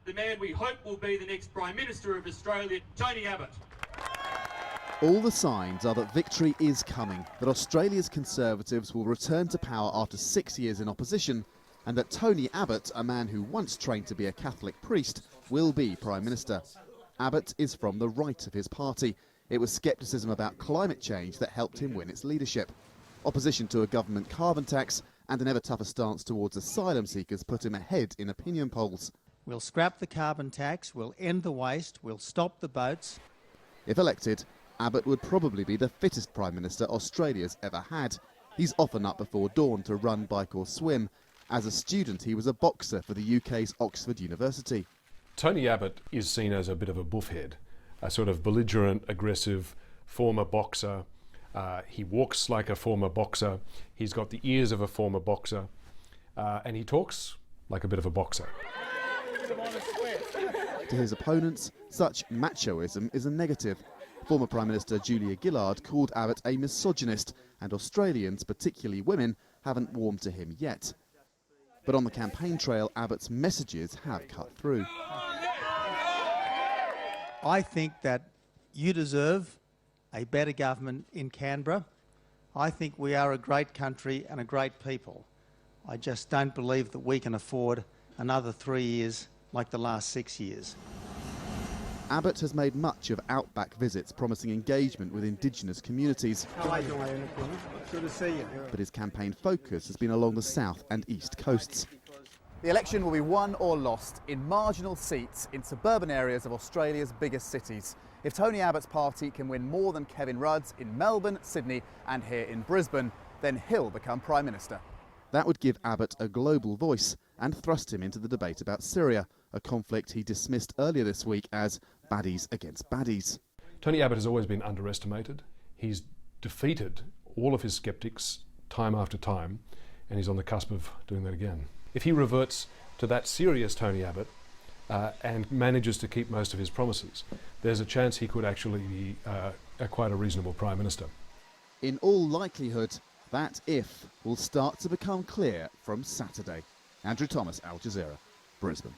the man we hope will be the next Prime Minister of Australia, Tony Abbott. All the signs are that victory is coming, that Australia's Conservatives will return to power after 6 years in opposition, and that Tony Abbott, a man who once trained to be a Catholic priest, will be Prime Minister. Abbott is from the right of his party. It was scepticism about climate change that helped him win its leadership. Opposition to a government carbon tax and an ever tougher stance towards asylum seekers put him ahead in opinion polls. We'll scrap the carbon tax, we'll end the waste, we'll stop the boats. If elected, Abbott would probably be the fittest Prime Minister Australia's ever had. He's often up before dawn to run, bike or swim. As a student, he was a boxer for the UK's Oxford University. Tony Abbott is seen as a bit of a buffhead, a sort of belligerent, aggressive former boxer. He walks like a former boxer, he's got the ears of a former boxer, and he talks like a bit of a boxer. To his opponents, such machoism is a negative. Former Prime Minister Julia Gillard called Abbott a misogynist, and Australians, particularly women, haven't warmed to him yet. But on the campaign trail, Abbott's messages have cut through. I think that you deserve a better government in Canberra. I think we are a great country and a great people. I just don't believe that we can afford another 3 years like the last 6 years. Abbott has made much of outback visits, promising engagement with Indigenous communities. How are you doing? Good to see you. But his campaign focus has been along the south and east coasts. The election will be won or lost in marginal seats in suburban areas of Australia's biggest cities. If Tony Abbott's party can win more than Kevin Rudd's in Melbourne, Sydney and here in Brisbane, then he'll become Prime Minister. That would give Abbott a global voice and thrust him into the debate about Syria, a conflict he dismissed earlier this week as baddies against baddies. Tony Abbott has always been underestimated. He's defeated all of his sceptics time after time, and he's on the cusp of doing that again. If he reverts to that serious Tony Abbott and manages to keep most of his promises, there's a chance he could actually be quite a reasonable Prime Minister. In all likelihood, that if will start to become clear from Saturday. Andrew Thomas, Al Jazeera, Brisbane.